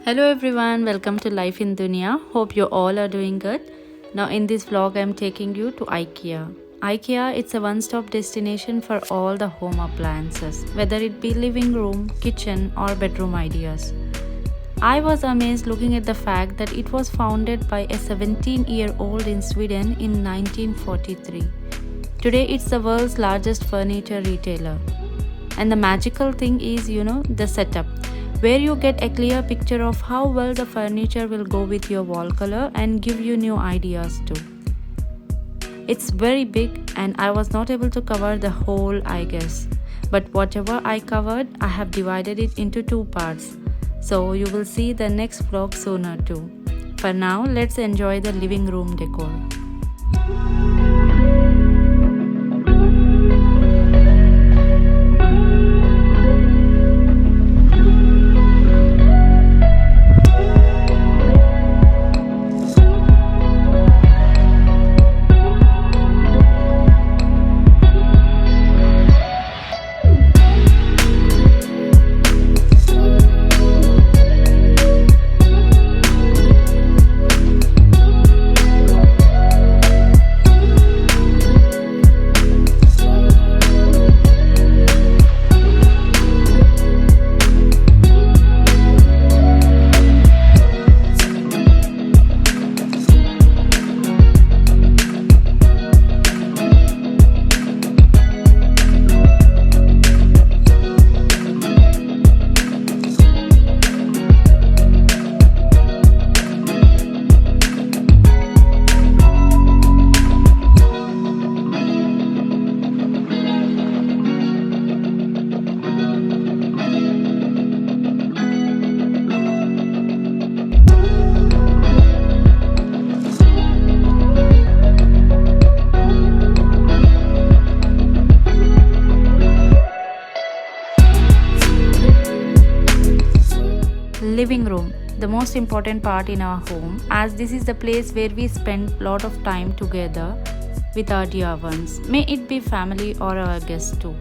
Hello everyone, welcome to Life in Dunya. Hope you all are doing good. Now in this vlog I am taking you to Ikea. Ikea, it's a one-stop destination for all the home appliances, whether it be living room, kitchen or bedroom ideas. I was amazed looking at the fact that it was founded by a 17-year-old in Sweden in 1943. Today it's the world's largest furniture retailer. And the magical thing is, the setup, where you get a clear picture of how well the furniture will go with your wall color and give you new ideas too. It's very big and I was not able to cover the whole, I guess. But whatever I covered, I have divided it into two parts. So you will see the next vlog sooner too. For now, let's enjoy the living room decor. Living room, the most important part in our home, as this is the place where we spend a lot of time together with our dear ones, may it be family or our guests too.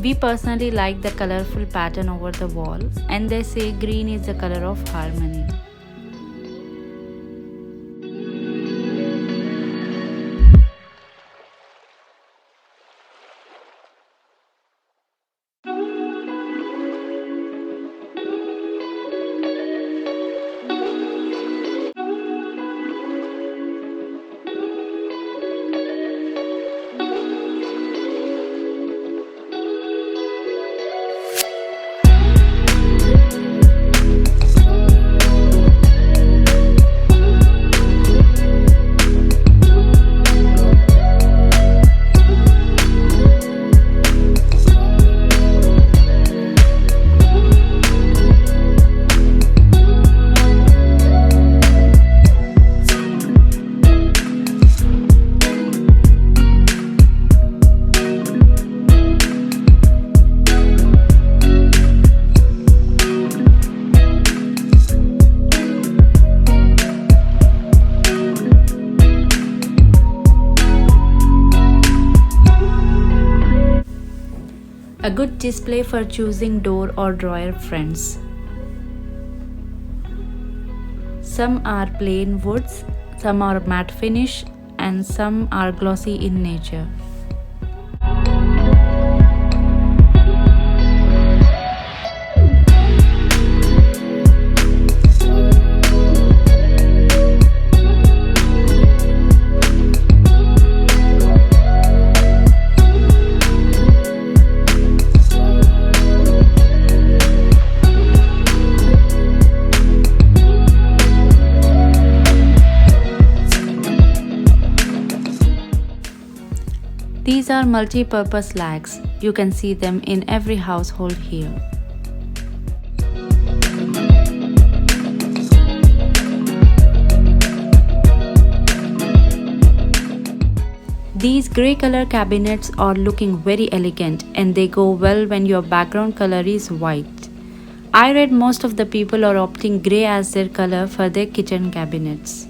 We personally like the colorful pattern over the wall, and they say green is the color of harmony. A good display for choosing door or drawer friends. Some are plain woods, some are matte finish, and some are glossy in nature. These are multi-purpose lags. You can see them in every household here. These grey color cabinets are looking very elegant and they go well when your background color is white. I read most of the people are opting grey as their color for their kitchen cabinets.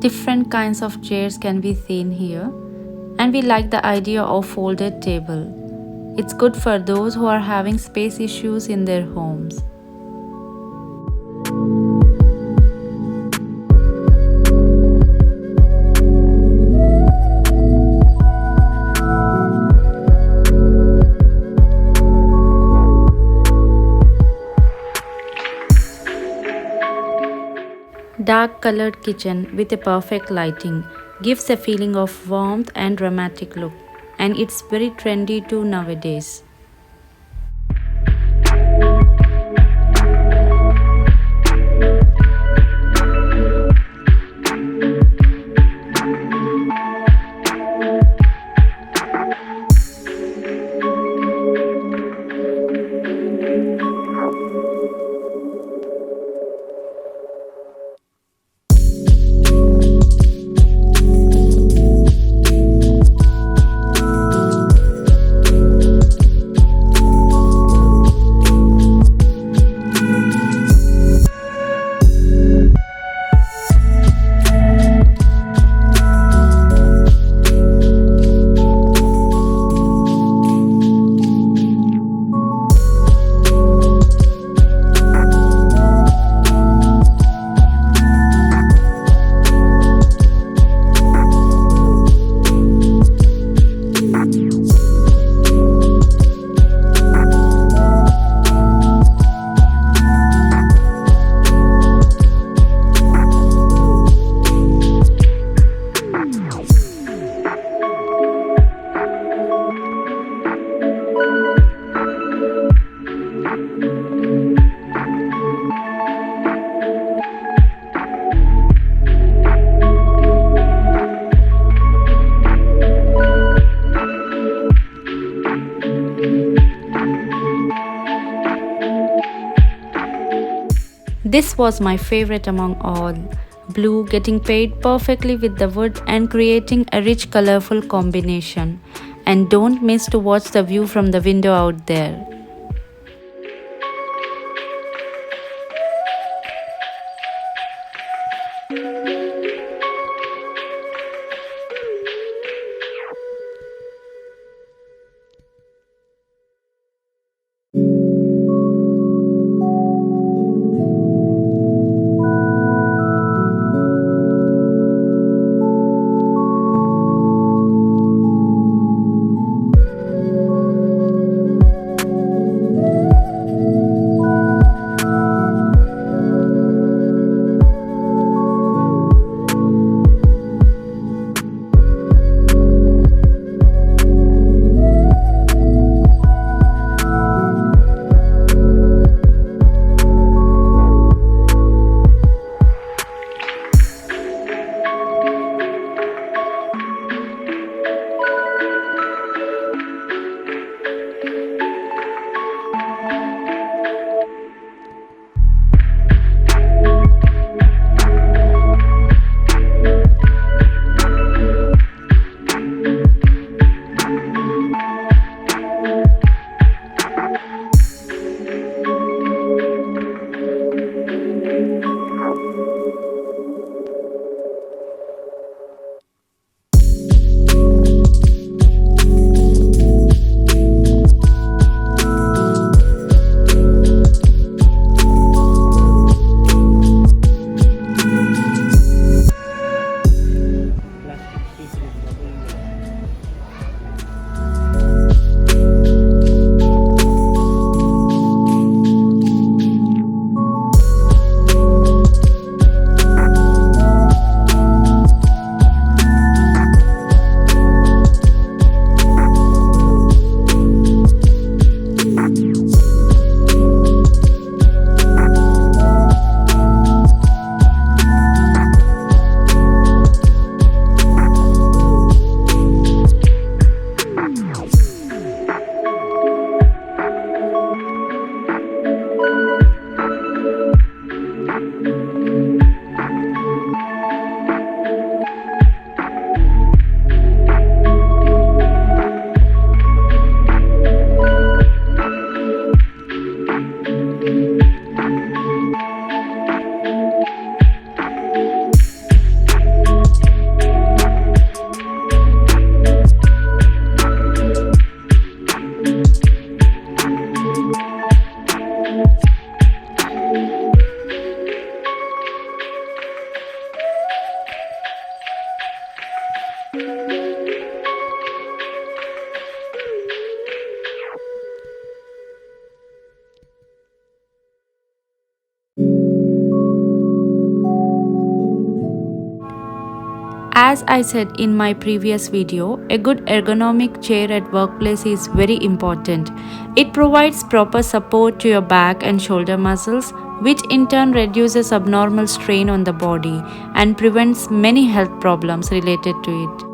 Different kinds of chairs can be seen here, and we like the idea of folded table. It's good for those who are having space issues in their homes. Dark colored kitchen with a perfect lighting gives a feeling of warmth and dramatic look, and it's very trendy too nowadays. This was my favorite among all. Blue getting paired perfectly with the wood and creating a rich colorful combination. And don't miss to watch the view from the window out there. As I said in my previous video, a good ergonomic chair at workplace is very important. It provides proper support to your back and shoulder muscles, which in turn reduces abnormal strain on the body and prevents many health problems related to it.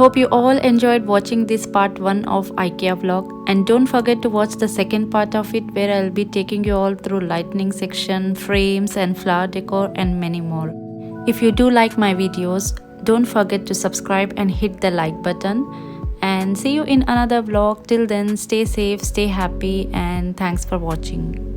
Hope you all enjoyed watching this part 1 of IKEA vlog, and don't forget to watch the second part of it where I'll be taking you all through lighting section, frames and flower decor and many more. If you do like my videos, don't forget to subscribe and hit the like button, and see you in another vlog. Till then, stay safe, stay happy, and thanks for watching.